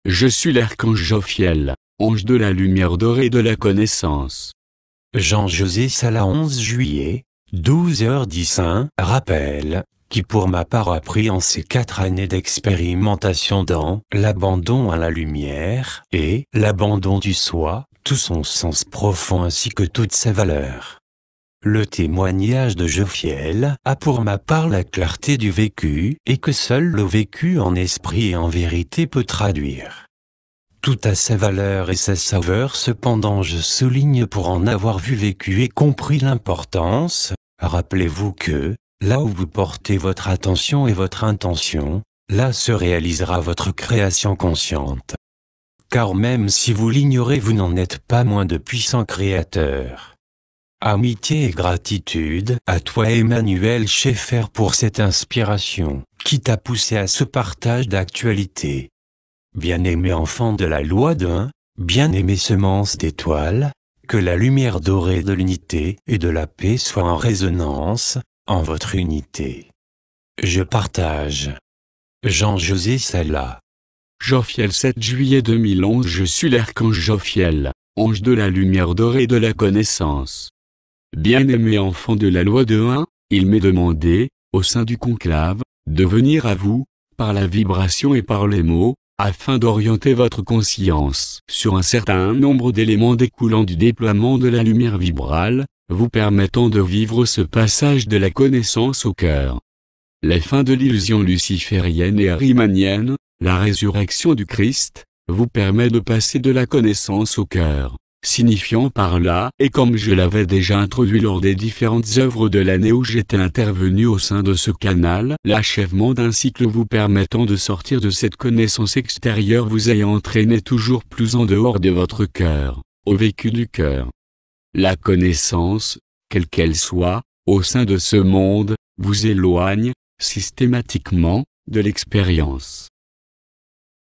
je suis l'archange Jophiel, ange de la lumière dorée de la connaissance. Jean-José Sala 11 juillet, 12h10. Rappel, qui pour ma part a pris en ces 4 années d'expérimentation dans l'abandon à la lumière et l'abandon du soi, tout son sens profond ainsi que toute sa valeur. Le témoignage de Jophiel a pour ma part la clarté du vécu et que seul le vécu en esprit et en vérité peut traduire. Tout a sa valeur et sa saveur, cependant je souligne pour en avoir vu vécu et compris l'importance, rappelez-vous que, là où vous portez votre attention et votre intention, là se réalisera votre création consciente. Car même si vous l'ignorez, vous n'en êtes pas moins de puissants créateurs. Amitié et gratitude à toi Emmanuel Schaeffer pour cette inspiration, qui t'a poussé à ce partage d'actualité. Bien-aimé enfant de la loi d'un, bien-aimé semence d'étoiles, que la lumière dorée de l'unité et de la paix soit en résonance, en votre unité. Je partage. Jean-José Sala. Jophiel 7 juillet 2011. Je suis l'archange Jophiel, ange de la lumière dorée de la connaissance. Bien-aimé enfant de la loi de 1, il m'est demandé, au sein du conclave, de venir à vous, par la vibration et par les mots, afin d'orienter votre conscience sur un certain nombre d'éléments découlant du déploiement de la lumière vibrale, vous permettant de vivre ce passage de la connaissance au cœur. La fin de l'illusion luciférienne et arimanienne, la résurrection du Christ, vous permet de passer de la connaissance au cœur, signifiant par là, et comme je l'avais déjà introduit lors des différentes œuvres de l'année où j'étais intervenu au sein de ce canal, l'achèvement d'un cycle vous permettant de sortir de cette connaissance extérieure vous ayant entraîné toujours plus en dehors de votre cœur, au vécu du cœur. La connaissance, quelle qu'elle soit, au sein de ce monde, vous éloigne, systématiquement, de l'expérience.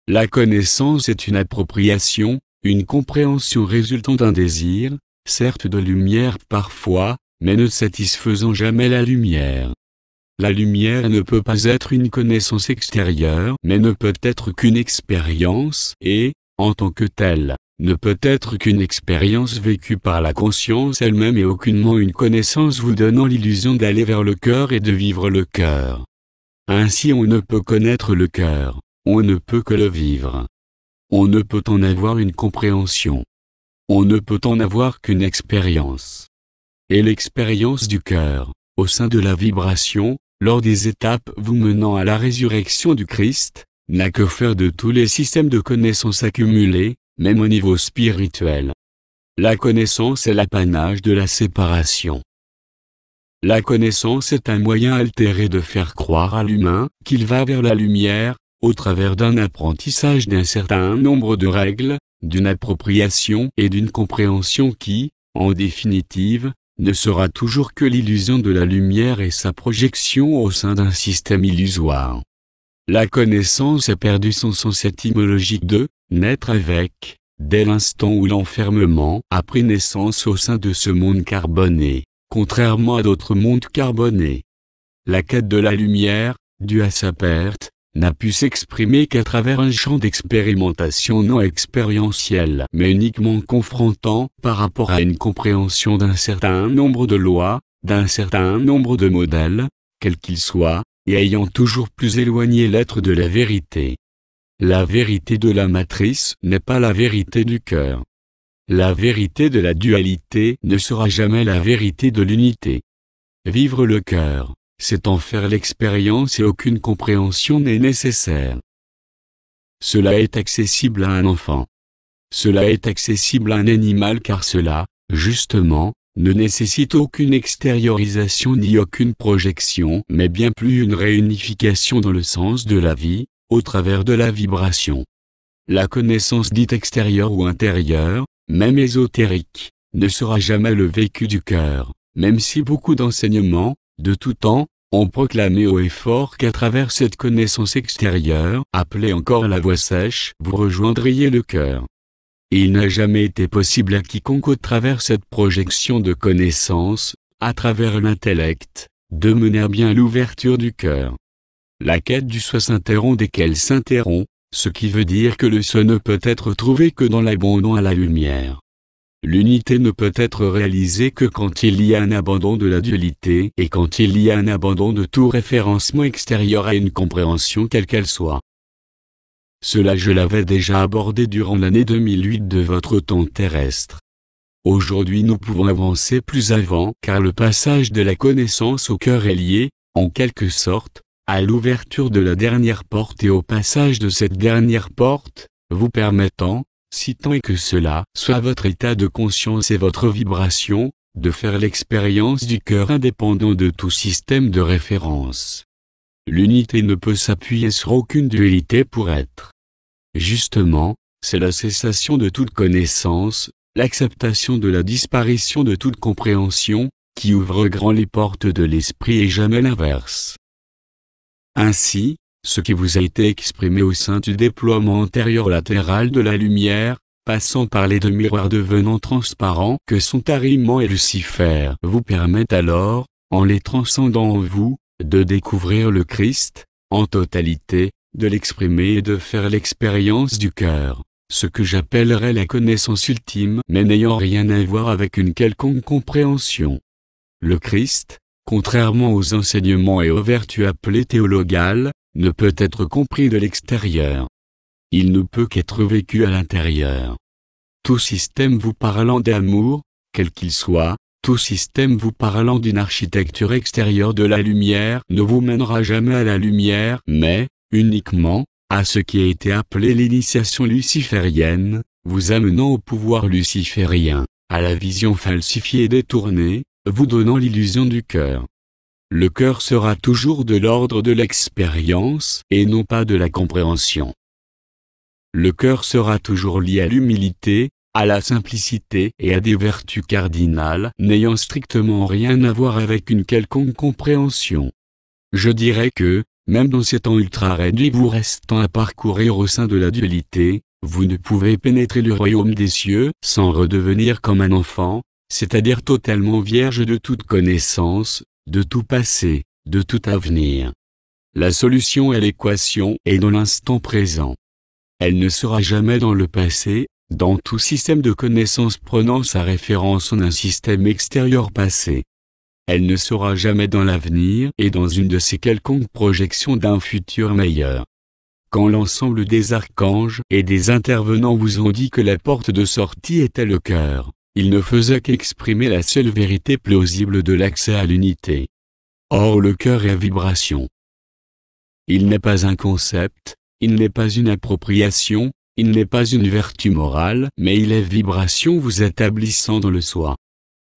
La connaissance est une appropriation, une compréhension résultant d'un désir, certes de lumière parfois, mais ne satisfaisant jamais la lumière. La lumière ne peut pas être une connaissance extérieure, mais ne peut être qu'une expérience et, en tant que telle, ne peut être qu'une expérience vécue par la conscience elle-même et aucunement une connaissance vous donnant l'illusion d'aller vers le cœur et de vivre le cœur. Ainsi on ne peut connaître le cœur, on ne peut que le vivre. On ne peut en avoir une compréhension. On ne peut en avoir qu'une expérience. Et l'expérience du cœur, au sein de la vibration, lors des étapes vous menant à la résurrection du Christ, n'a que faire de tous les systèmes de connaissances accumulés, même au niveau spirituel. La connaissance est l'apanage de la séparation. La connaissance est un moyen altéré de faire croire à l'humain qu'il va vers la lumière, au travers d'un apprentissage d'un certain nombre de règles, d'une appropriation et d'une compréhension qui, en définitive, ne sera toujours que l'illusion de la lumière et sa projection au sein d'un système illusoire. La connaissance a perdu son sens étymologique de « naître avec », dès l'instant où l'enfermement a pris naissance au sein de ce monde carboné, contrairement à d'autres mondes carbonés. La quête de la lumière, due à sa perte, n'a pu s'exprimer qu'à travers un champ d'expérimentation non expérientiel, mais uniquement confrontant par rapport à une compréhension d'un certain nombre de lois, d'un certain nombre de modèles, quels qu'ils soient, et ayant toujours plus éloigné l'être de la vérité. La vérité de la matrice n'est pas la vérité du cœur. La vérité de la dualité ne sera jamais la vérité de l'unité. Vivre le cœur, c'est en faire l'expérience et aucune compréhension n'est nécessaire. Cela est accessible à un enfant. Cela est accessible à un animal car cela, justement, ne nécessite aucune extériorisation ni aucune projection, mais bien plus une réunification dans le sens de la vie, au travers de la vibration. La connaissance dite extérieure ou intérieure, même ésotérique, ne sera jamais le vécu du cœur, même si beaucoup d'enseignements, de tout temps, ont proclamé haut et fort qu'à travers cette connaissance extérieure, appelée encore la voix sèche, vous rejoindriez le cœur. Et il n'a jamais été possible à quiconque au travers cette projection de connaissance, à travers l'intellect, de mener à bien l'ouverture du cœur. La quête du soi s'interrompt dès qu'elle s'interrompt, ce qui veut dire que le soi ne peut être trouvé que dans l'abandon à la lumière. L'unité ne peut être réalisée que quand il y a un abandon de la dualité et quand il y a un abandon de tout référencement extérieur à une compréhension quelle qu'elle soit. Cela je l'avais déjà abordé durant l'année 2008 de votre temps terrestre. Aujourd'hui nous pouvons avancer plus avant car le passage de la connaissance au cœur est lié, en quelque sorte, à l'ouverture de la dernière porte et au passage de cette dernière porte, vous permettant, si tant est que cela soit votre état de conscience et votre vibration, de faire l'expérience du cœur indépendant de tout système de référence. L'unité ne peut s'appuyer sur aucune dualité pour être. Justement, c'est la cessation de toute connaissance, l'acceptation de la disparition de toute compréhension, qui ouvre grand les portes de l'esprit et jamais l'inverse. Ainsi, ce qui vous a été exprimé au sein du déploiement antérieur latéral de la lumière, passant par les deux miroirs devenant transparents que sont Ahriman et Lucifer, vous permet alors, en les transcendant en vous, de découvrir le Christ, en totalité, de l'exprimer et de faire l'expérience du cœur, ce que j'appellerais la connaissance ultime mais n'ayant rien à voir avec une quelconque compréhension. Le Christ, contrairement aux enseignements et aux vertus appelées théologales, ne peut être compris de l'extérieur. Il ne peut qu'être vécu à l'intérieur. Tout système vous parlant d'amour, quel qu'il soit, tout système vous parlant d'une architecture extérieure de la lumière ne vous mènera jamais à la lumière mais, uniquement, à ce qui a été appelé l'initiation luciférienne, vous amenant au pouvoir luciférien, à la vision falsifiée et détournée, vous donnant l'illusion du cœur. Le cœur sera toujours de l'ordre de l'expérience et non pas de la compréhension. Le cœur sera toujours lié à l'humilité, à la simplicité et à des vertus cardinales n'ayant strictement rien à voir avec une quelconque compréhension. Je dirais que, même dans ces temps ultra réduits vous restant à parcourir au sein de la dualité, vous ne pouvez pénétrer le royaume des cieux sans redevenir comme un enfant, c'est-à-dire totalement vierge de toute connaissance, de tout passé, de tout avenir. La solution à l'équation est dans l'instant présent. Elle ne sera jamais dans le passé, dans tout système de connaissance prenant sa référence en un système extérieur passé. Elle ne sera jamais dans l'avenir et dans une de ces quelconques projections d'un futur meilleur. Quand l'ensemble des archanges et des intervenants vous ont dit que la porte de sortie était le cœur, ils ne faisaient qu'exprimer la seule vérité plausible de l'accès à l'unité. Or le cœur est vibration. Il n'est pas un concept, il n'est pas une appropriation, il n'est pas une vertu morale, mais il est vibration vous établissant dans le soi.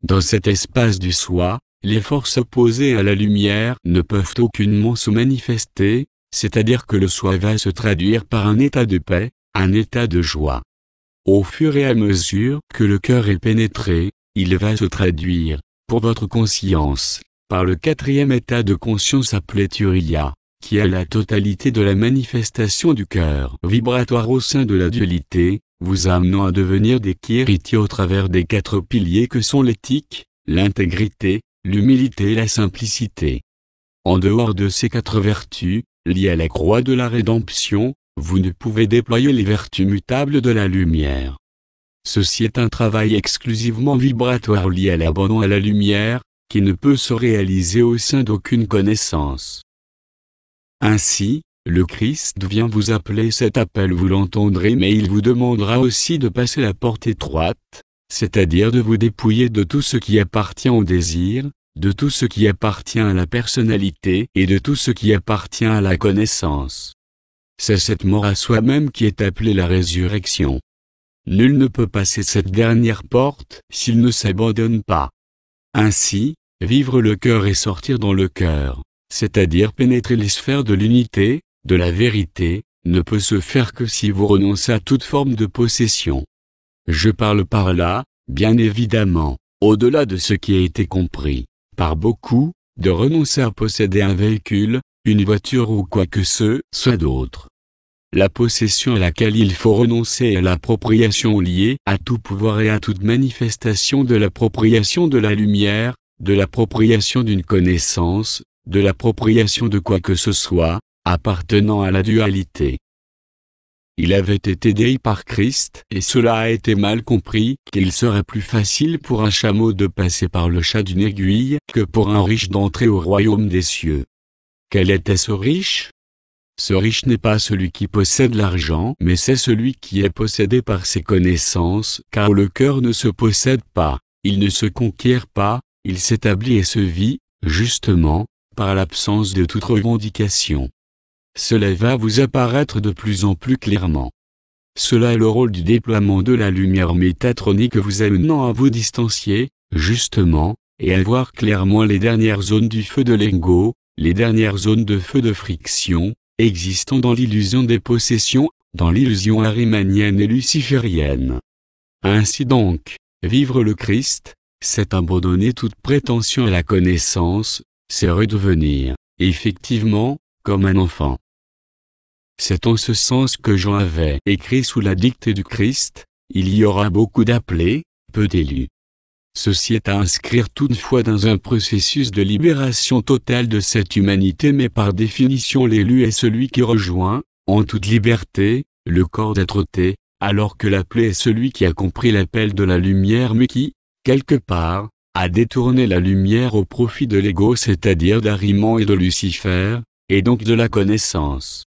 Dans cet espace du soi, les forces opposées à la lumière ne peuvent aucunement se manifester, c'est-à-dire que le soi va se traduire par un état de paix, un état de joie. Au fur et à mesure que le cœur est pénétré, il va se traduire, pour votre conscience, par le quatrième état de conscience appelé Turiya, qui est la totalité de la manifestation du cœur vibratoire au sein de la dualité, vous amenant à devenir des Kiriti au travers des quatre piliers que sont l'éthique, l'intégrité, l'humilité et la simplicité. En dehors de ces quatre vertus, liées à la croix de la rédemption, vous ne pouvez déployer les vertus mutables de la lumière. Ceci est un travail exclusivement vibratoire lié à l'abandon à la lumière, qui ne peut se réaliser au sein d'aucune connaissance. Ainsi, le Christ vient vous appeler, cet appel vous l'entendrez, mais il vous demandera aussi de passer la porte étroite, c'est-à-dire de vous dépouiller de tout ce qui appartient au désir, de tout ce qui appartient à la personnalité et de tout ce qui appartient à la connaissance. C'est cette mort à soi-même qui est appelée la résurrection. Nul ne peut passer cette dernière porte s'il ne s'abandonne pas. Ainsi, vivre le cœur et sortir dans le cœur, c'est-à-dire pénétrer les sphères de l'unité, de la vérité, ne peut se faire que si vous renoncez à toute forme de possession. Je parle par là, bien évidemment, au-delà de ce qui a été compris, par beaucoup, de renoncer à posséder un véhicule, une voiture ou quoi que ce soit d'autre. La possession à laquelle il faut renoncer est l'appropriation liée à tout pouvoir et à toute manifestation de l'appropriation de la lumière, de l'appropriation d'une connaissance, de l'appropriation de quoi que ce soit, appartenant à la dualité. il avait été déi par Christ et cela a été mal compris qu'il serait plus facile pour un chameau de passer par le chat d'une aiguille que pour un riche d'entrer au royaume des cieux. Quel était ce riche? Ce riche n'est pas celui qui possède l'argent, mais c'est celui qui est possédé par ses connaissances, car le cœur ne se possède pas, il ne se conquiert pas, il s'établit et se vit, justement, par l'absence de toute revendication. Cela va vous apparaître de plus en plus clairement. Cela est le rôle du déploiement de la lumière métatronique vous amenant à vous distancier, justement, et à voir clairement les dernières zones du feu de l'ego, les dernières zones de feu de friction, existant dans l'illusion des possessions, dans l'illusion arimanienne et luciférienne. Ainsi donc, vivre le Christ, c'est abandonner toute prétention à la connaissance, c'est redevenir, effectivement, comme un enfant. C'est en ce sens que Jean avait écrit sous la dictée du Christ, il y aura beaucoup d'appelés, peu d'élus. Ceci est à inscrire toutefois dans un processus de libération totale de cette humanité, mais par définition l'élu est celui qui rejoint, en toute liberté, le corps d'être-té, alors que l'appelé est celui qui a compris l'appel de la lumière mais qui, quelque part, a détourné la lumière au profit de l'ego, c'est-à-dire d'Ariman et de Lucifer, et donc de la connaissance.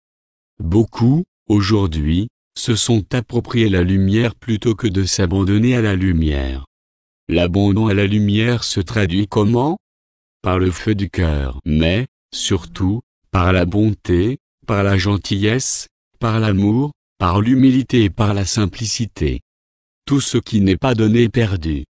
Beaucoup, aujourd'hui, se sont appropriés la lumière plutôt que de s'abandonner à la lumière. L'abandon à la lumière se traduit comment? Par le feu du cœur, mais, surtout, par la bonté, par la gentillesse, par l'amour, par l'humilité et par la simplicité. Tout ce qui n'est pas donné est perdu.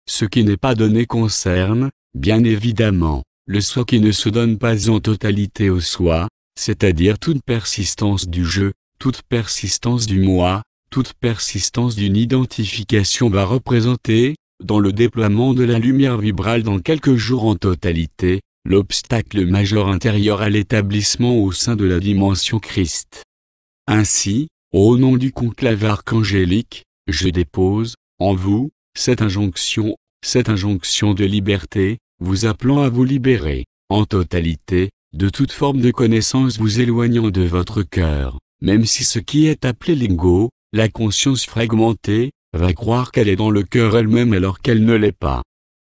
Ce qui n'est pas donné concerne, bien évidemment, le soi qui ne se donne pas en totalité au soi, c'est-à-dire toute persistance du je, toute persistance du moi, toute persistance d'une identification va représenter, dans le déploiement de la lumière vibrale dans quelques jours en totalité, l'obstacle majeur intérieur à l'établissement au sein de la dimension Christ. Ainsi, au nom du conclave archangélique, je dépose, en vous, cette injonction de liberté, vous appelant à vous libérer, en totalité, de toute forme de connaissance vous éloignant de votre cœur, même si ce qui est appelé l'ego, la conscience fragmentée, va croire qu'elle est dans le cœur elle-même alors qu'elle ne l'est pas.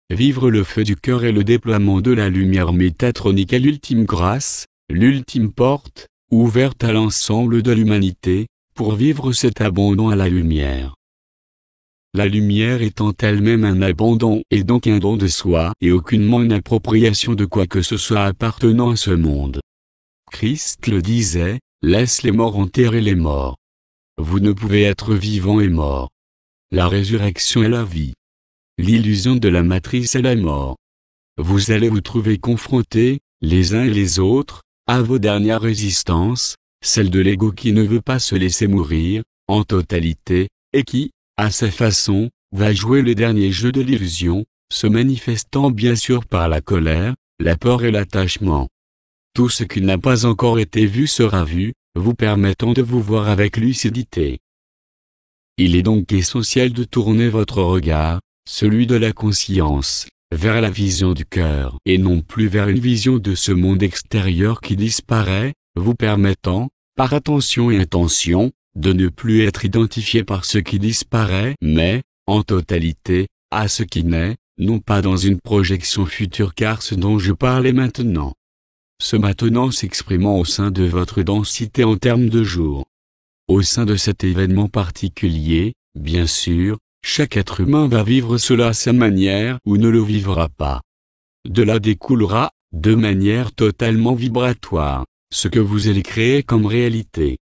Vivre le feu du cœur et le déploiement de la lumière métatronique est l'ultime grâce, l'ultime porte, ouverte à l'ensemble de l'humanité, pour vivre cet abandon à la lumière. La lumière étant elle-même un abandon et donc un don de soi et aucunement une appropriation de quoi que ce soit appartenant à ce monde. Christ le disait, laisse les morts enterrer les morts. Vous ne pouvez être vivant et mort. La résurrection est la vie. L'illusion de la matrice est la mort. Vous allez vous trouver confrontés, les uns et les autres, à vos dernières résistances, celle de l'ego qui ne veut pas se laisser mourir, en totalité, et qui, à sa façon, va jouer le dernier jeu de l'illusion, se manifestant bien sûr par la colère, la peur et l'attachement. Tout ce qui n'a pas encore été vu sera vu, vous permettant de vous voir avec lucidité. Il est donc essentiel de tourner votre regard, celui de la conscience, vers la vision du cœur et non plus vers une vision de ce monde extérieur qui disparaît, vous permettant, par attention et intention, de ne plus être identifié par ce qui disparaît, mais, en totalité, à ce qui naît, non pas dans une projection future car ce dont je parle est maintenant. Ce maintenant s'exprimant au sein de votre densité en termes de jour. Au sein de cet événement particulier, bien sûr, chaque être humain va vivre cela à sa manière ou ne le vivra pas. De là découlera, de manière totalement vibratoire, ce que vous allez créer comme réalité.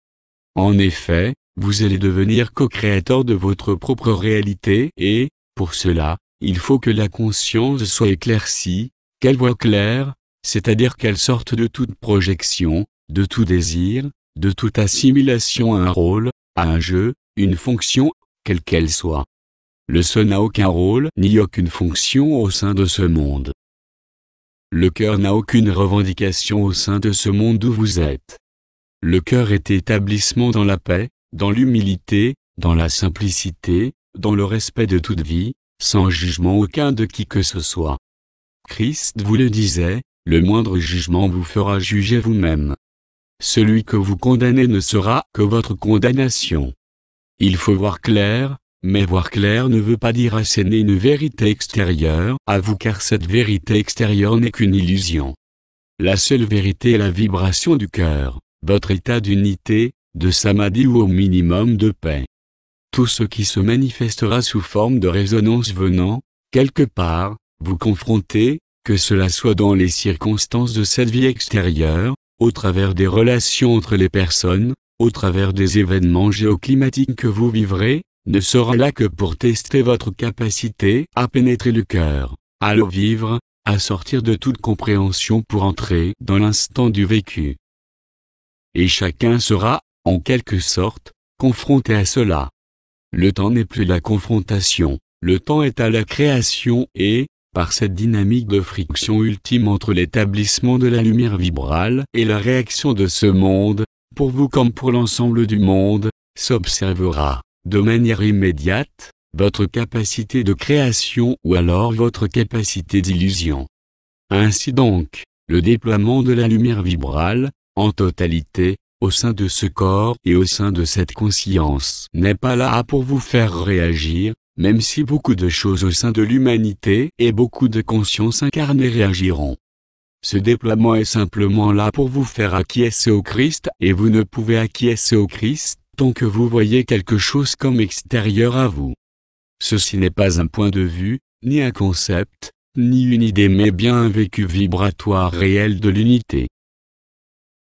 En effet, vous allez devenir co-créateur de votre propre réalité et, pour cela, il faut que la conscience soit éclaircie, qu'elle voie clair, c'est-à-dire qu'elle sorte de toute projection, de tout désir, de toute assimilation à un rôle, à un jeu, une fonction, quelle qu'elle soit. Le soi n'a aucun rôle ni aucune fonction au sein de ce monde. Le cœur n'a aucune revendication au sein de ce monde où vous êtes. Le cœur est établissement dans la paix, dans l'humilité, dans la simplicité, dans le respect de toute vie, sans jugement aucun de qui que ce soit. Christ vous le disait, le moindre jugement vous fera juger vous-même. celui que vous condamnez ne sera que votre condamnation. Il faut voir clair, mais voir clair ne veut pas dire asséner une vérité extérieure à vous car cette vérité extérieure n'est qu'une illusion. La seule vérité est la vibration du cœur, votre état d'unité, de samadhi ou au minimum de paix. Tout ce qui se manifestera sous forme de résonance venant, quelque part, vous confronter, que cela soit dans les circonstances de cette vie extérieure, au travers des relations entre les personnes, au travers des événements géoclimatiques que vous vivrez, ne sera là que pour tester votre capacité à pénétrer le cœur, à le vivre, à sortir de toute compréhension pour entrer dans l'instant du vécu. Et chacun sera, en quelque sorte, confronté à cela. Le temps n'est plus la confrontation, le temps est à la création et, par cette dynamique de friction ultime entre l'établissement de la lumière vibrale et la réaction de ce monde, pour vous comme pour l'ensemble du monde, s'observera, de manière immédiate, votre capacité de création ou alors votre capacité d'illusion. Ainsi donc, le déploiement de la lumière vibrale, en totalité, au sein de ce corps et au sein de cette conscience, n'est pas là pour vous faire réagir, même si beaucoup de choses au sein de l'humanité et beaucoup de consciences incarnées réagiront. Ce déploiement est simplement là pour vous faire acquiescer au Christ et vous ne pouvez acquiescer au Christ tant que vous voyez quelque chose comme extérieur à vous. Ceci n'est pas un point de vue, ni un concept, ni une idée mais bien un vécu vibratoire réel de l'unité.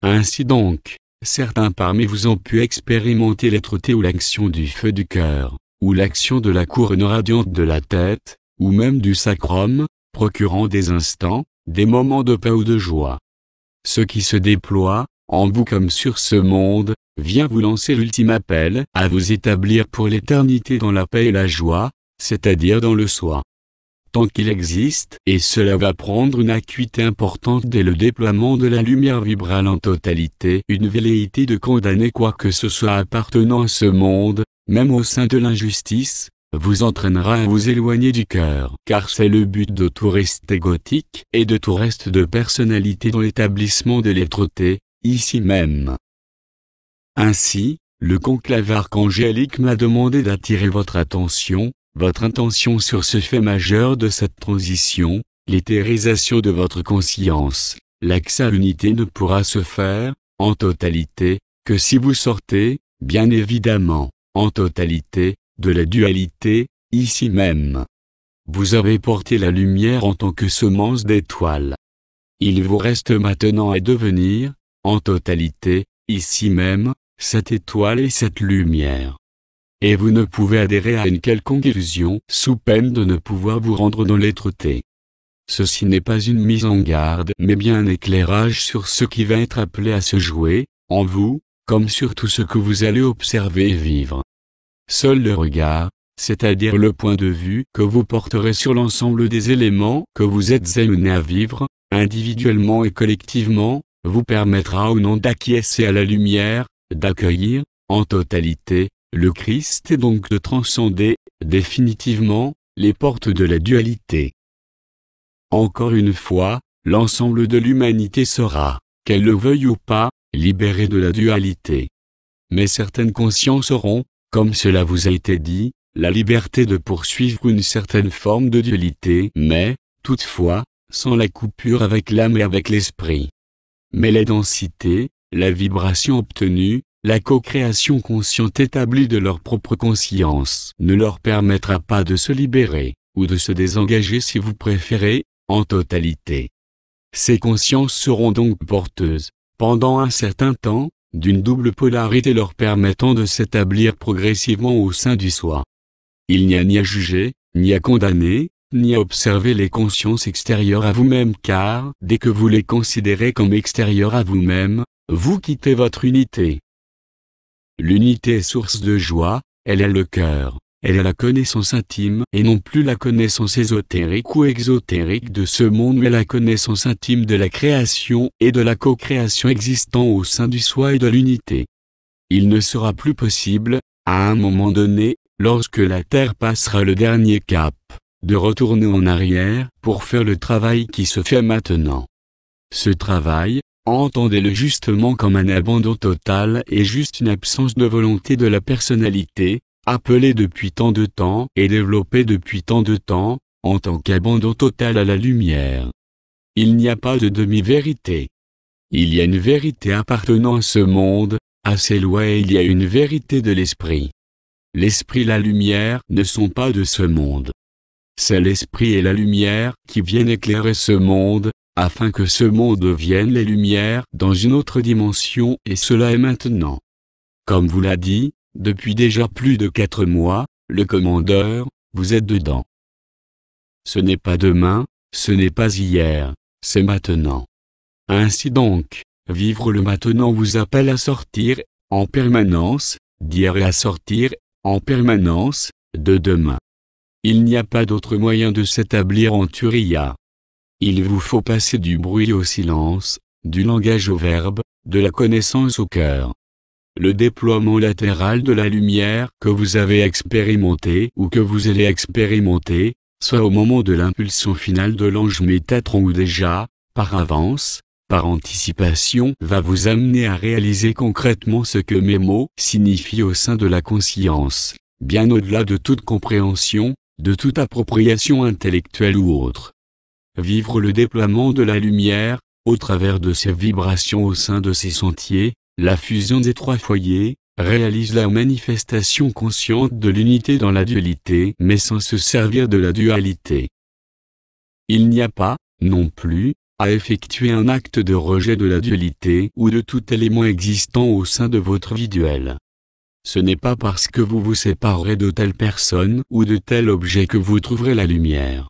Ainsi donc, certains parmi vous ont pu expérimenter l'être-té ou l'action du feu du cœur, ou l'action de la couronne radiante de la tête, ou même du sacrum, procurant des instants, des moments de paix ou de joie. Ce qui se déploie, en vous comme sur ce monde, vient vous lancer l'ultime appel à vous établir pour l'éternité dans la paix et la joie, c'est-à-dire dans le soi. Tant qu'il existe, et cela va prendre une acuité importante dès le déploiement de la lumière vibrale en totalité, une velléité de condamner quoi que ce soit appartenant à ce monde, même au sein de l'injustice, vous entraînera à vous éloigner du cœur, car c'est le but de tout reste égotique et de tout reste de personnalité dans l'établissement de l'être-té, ici même. Ainsi, le conclave archangélique m'a demandé d'attirer votre attention sur ce fait majeur de cette transition, l'éthérisation de votre conscience. L'accès à l'unité ne pourra se faire, en totalité, que si vous sortez, bien évidemment, en totalité, de la dualité, ici même. Vous avez porté la lumière en tant que semence d'étoiles. Il vous reste maintenant à devenir, en totalité, ici même, cette étoile et cette lumière. Et vous ne pouvez adhérer à une quelconque illusion sous peine de ne pouvoir vous rendre dans l'être-té. Ceci n'est pas une mise en garde mais bien un éclairage sur ce qui va être appelé à se jouer, en vous, comme sur tout ce que vous allez observer et vivre. Seul le regard, c'est-à-dire le point de vue que vous porterez sur l'ensemble des éléments que vous êtes amenés à vivre, individuellement et collectivement, vous permettra ou non d'acquiescer à la lumière, d'accueillir, en totalité, le Christ et donc de transcender, définitivement, les portes de la dualité. Encore une fois, l'ensemble de l'humanité sera, qu'elle le veuille ou pas, libérée de la dualité. Mais certaines consciences auront, comme cela vous a été dit, la liberté de poursuivre une certaine forme de dualité, mais, toutefois, sans la coupure avec l'âme et avec l'esprit. Mais la densité, la vibration obtenue, la co-création consciente établie de leur propre conscience ne leur permettra pas de se libérer, ou de se désengager si vous préférez, en totalité. Ces consciences seront donc porteuses, pendant un certain temps, d'une double polarité leur permettant de s'établir progressivement au sein du soi. Il n'y a ni à juger, ni à condamner, ni à observer les consciences extérieures à vous-même car, dès que vous les considérez comme extérieures à vous-même, vous quittez votre unité. L'unité est source de joie, elle est le cœur, elle est la connaissance intime et non plus la connaissance ésotérique ou exotérique de ce monde mais la connaissance intime de la création et de la co-création existant au sein du soi et de l'unité. Il ne sera plus possible, à un moment donné, lorsque la Terre passera le dernier cap, de retourner en arrière pour faire le travail qui se fait maintenant. Ce travail, entendez-le justement comme un abandon total et juste une absence de volonté de la personnalité, appelée depuis tant de temps et développée depuis tant de temps, en tant qu'abandon total à la lumière. Il n'y a pas de demi-vérité. Il y a une vérité appartenant à ce monde, à ses lois, et il y a une vérité de l'esprit. L'esprit et la lumière ne sont pas de ce monde. C'est l'esprit et la lumière qui viennent éclairer ce monde, afin que ce monde devienne les lumières dans une autre dimension, et cela est maintenant. Comme vous l'a dit, depuis déjà plus de 4 mois, le commandeur, vous êtes dedans. Ce n'est pas demain, ce n'est pas hier, c'est maintenant. Ainsi donc, vivre le maintenant vous appelle à sortir, en permanence, d'hier et à sortir, en permanence, de demain. Il n'y a pas d'autre moyen de s'établir en Turiya. Il vous faut passer du bruit au silence, du langage au verbe, de la connaissance au cœur. Le déploiement latéral de la lumière que vous avez expérimenté ou que vous allez expérimenter, soit au moment de l'impulsion finale de l'ange Métatron ou déjà, par avance, par anticipation, va vous amener à réaliser concrètement ce que mes mots signifient au sein de la conscience, bien au-delà de toute compréhension, de toute appropriation intellectuelle ou autre. Vivre le déploiement de la lumière, au travers de ses vibrations au sein de ses sentiers, la fusion des 3 foyers, réalise la manifestation consciente de l'unité dans la dualité, mais sans se servir de la dualité. Il n'y a pas, non plus, à effectuer un acte de rejet de la dualité ou de tout élément existant au sein de votre vie duelle. Ce n'est pas parce que vous vous séparerez de telle personne ou de tel objet que vous trouverez la lumière.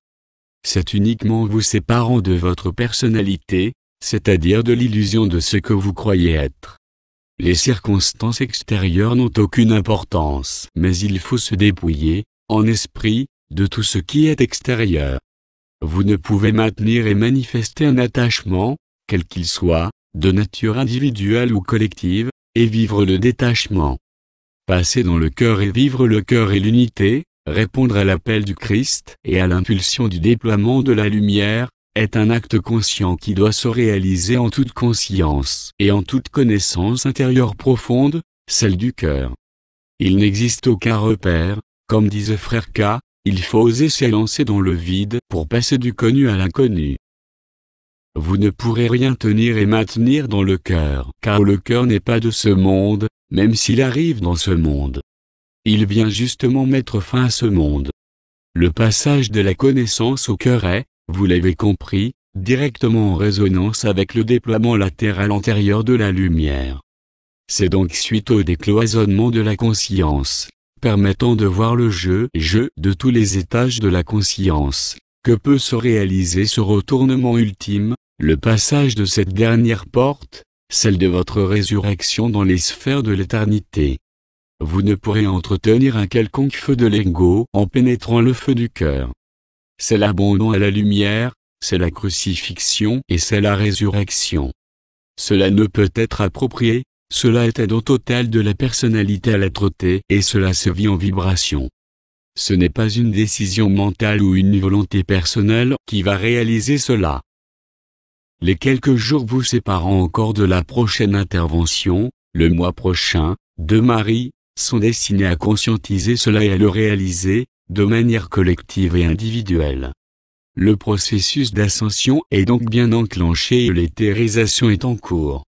C'est uniquement en vous séparant de votre personnalité, c'est-à-dire de l'illusion de ce que vous croyez être. Les circonstances extérieures n'ont aucune importance, mais il faut se dépouiller, en esprit, de tout ce qui est extérieur. Vous ne pouvez maintenir et manifester un attachement, quel qu'il soit, de nature individuelle ou collective, et vivre le détachement. Passer dans le cœur et vivre le cœur et l'unité, répondre à l'appel du Christ et à l'impulsion du déploiement de la lumière, est un acte conscient qui doit se réaliser en toute conscience et en toute connaissance intérieure profonde, celle du cœur. Il n'existe aucun repère, comme disait Frère K, il faut oser s'élancer dans le vide pour passer du connu à l'inconnu. Vous ne pourrez rien tenir et maintenir dans le cœur, car le cœur n'est pas de ce monde, même s'il arrive dans ce monde. Il vient justement mettre fin à ce monde. Le passage de la connaissance au cœur est, vous l'avez compris, directement en résonance avec le déploiement latéral antérieur de la lumière. C'est donc suite au décloisonnement de la conscience, permettant de voir le jeu de tous les étages de la conscience, que peut se réaliser ce retournement ultime, le passage de cette dernière porte, celle de votre résurrection dans les sphères de l'éternité. Vous ne pourrez entretenir un quelconque feu de l'ego en pénétrant le feu du cœur. C'est l'abandon à la lumière, c'est la crucifixion et c'est la résurrection. Cela ne peut être approprié, cela est aide au total de la personnalité à l'être-té et cela se vit en vibration. Ce n'est pas une décision mentale ou une volonté personnelle qui va réaliser cela. Les quelques jours vous séparant encore de la prochaine intervention, le mois prochain, de Marie, sont destinés à conscientiser cela et à le réaliser, de manière collective et individuelle. Le processus d'ascension est donc bien enclenché et l'éthérisation est en cours.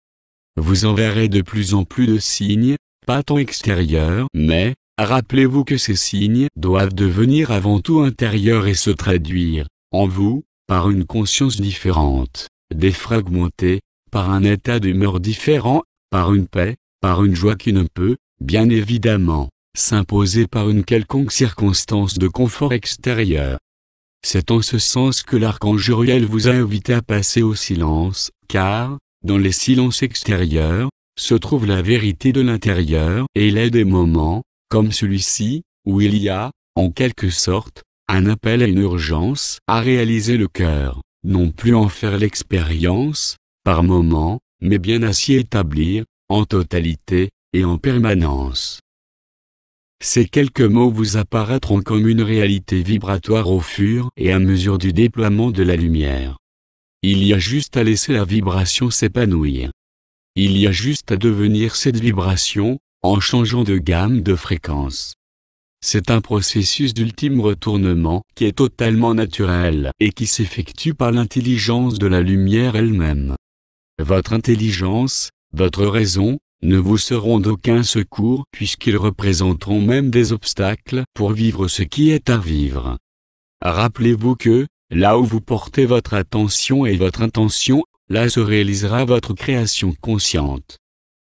Vous en verrez de plus en plus de signes, pas tant extérieurs, mais, rappelez-vous que ces signes doivent devenir avant tout intérieurs et se traduire, en vous, par une conscience différente, défragmentée, par un état d'humeur différent, par une paix, par une joie qui ne peut, bien évidemment, s'imposer par une quelconque circonstance de confort extérieur. C'est en ce sens que l'archange Uriel vous a invité à passer au silence, car, dans les silences extérieurs, se trouve la vérité de l'intérieur, et il est des moments, comme celui-ci, où il y a, en quelque sorte, un appel à une urgence à réaliser le cœur, non plus en faire l'expérience, par moments, mais bien à s'y établir, en totalité, et en permanence. Ces quelques mots vous apparaîtront comme une réalité vibratoire au fur et à mesure du déploiement de la lumière. Il y a juste à laisser la vibration s'épanouir. Il y a juste à devenir cette vibration, en changeant de gamme de fréquence. C'est un processus d'ultime retournement qui est totalement naturel et qui s'effectue par l'intelligence de la lumière elle-même. Votre intelligence, votre raison, ne vous seront d'aucun secours puisqu'ils représenteront même des obstacles pour vivre ce qui est à vivre. Rappelez-vous que, là où vous portez votre attention et votre intention, là se réalisera votre création consciente.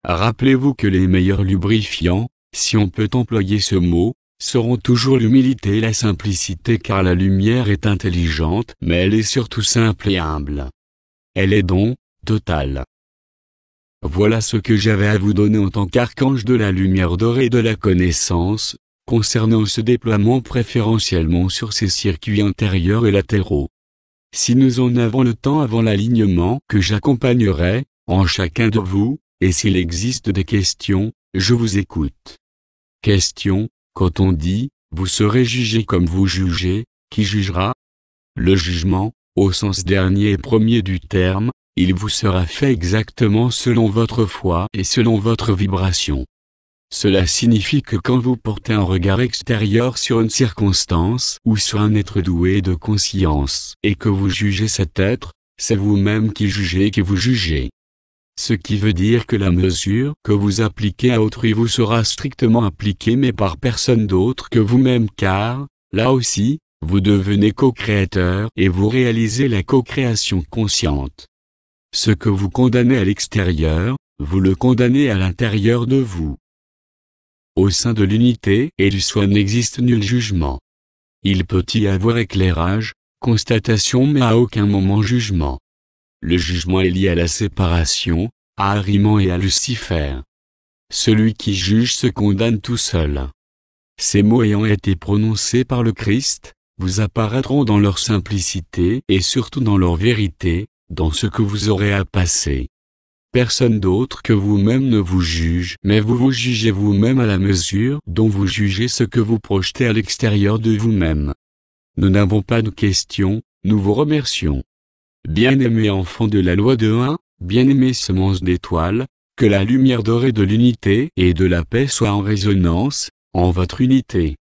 Rappelez-vous que les meilleurs lubrifiants, si on peut employer ce mot, seront toujours l'humilité et la simplicité car la lumière est intelligente mais elle est surtout simple et humble. Elle est donc totale. Voilà ce que j'avais à vous donner en tant qu'archange de la lumière dorée et de la connaissance, concernant ce déploiement préférentiellement sur ces circuits intérieurs et latéraux. Si nous en avons le temps avant l'alignement que j'accompagnerai, en chacun de vous, et s'il existe des questions, je vous écoute. Question, quand on dit, vous serez jugé comme vous jugez, qui jugera? Le jugement, au sens dernier et premier du terme, il vous sera fait exactement selon votre foi et selon votre vibration. Cela signifie que quand vous portez un regard extérieur sur une circonstance ou sur un être doué de conscience et que vous jugez cet être, c'est vous-même qui jugez et qui vous jugez. Ce qui veut dire que la mesure que vous appliquez à autrui vous sera strictement appliquée mais par personne d'autre que vous-même car, là aussi, vous devenez co-créateur et vous réalisez la co-création consciente. Ce que vous condamnez à l'extérieur, vous le condamnez à l'intérieur de vous. Au sein de l'unité et du soi n'existe nul jugement. Il peut y avoir éclairage, constatation mais à aucun moment jugement. Le jugement est lié à la séparation, à Ariman et à Lucifer. Celui qui juge se condamne tout seul. Ces mots ayant été prononcés par le Christ, vous apparaîtront dans leur simplicité et surtout dans leur vérité, dans ce que vous aurez à passer. Personne d'autre que vous-même ne vous juge, mais vous vous jugez vous-même à la mesure dont vous jugez ce que vous projetez à l'extérieur de vous-même. Nous n'avons pas de questions, nous vous remercions. Bien-aimés enfants de la loi de 1, bien-aimés semences d'étoiles, que la lumière dorée de l'unité et de la paix soit en résonance, en votre unité.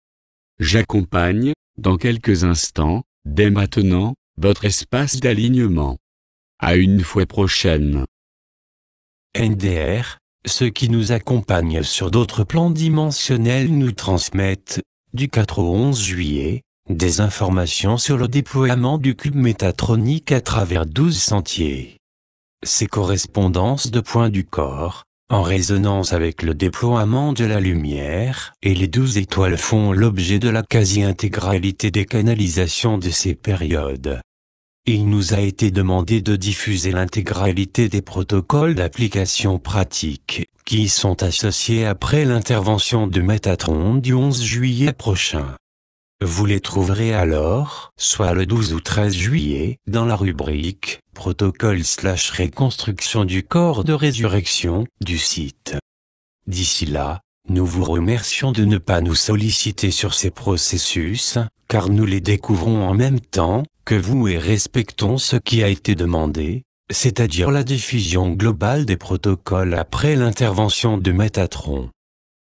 J'accompagne, dans quelques instants, dès maintenant, votre espace d'alignement. À une fois prochaine. NDR, ceux qui nous accompagnent sur d'autres plans dimensionnels nous transmettent, du 4 au 11 juillet, des informations sur le déploiement du cube métatronique à travers 12 sentiers. Ces correspondances de points du corps, en résonance avec le déploiement de la lumière, et les 12 étoiles font l'objet de la quasi-intégralité des canalisations de ces périodes. Il nous a été demandé de diffuser l'intégralité des protocoles d'application pratique, qui y sont associés après l'intervention de Métatron du 11 juillet prochain. Vous les trouverez alors, soit le 12 ou 13 juillet, dans la rubrique « Protocole/Reconstruction du corps de résurrection » du site. D'ici là, nous vous remercions de ne pas nous solliciter sur ces processus, car nous les découvrons en même temps que vous et respectons ce qui a été demandé, c'est-à-dire la diffusion globale des protocoles après l'intervention de Métatron.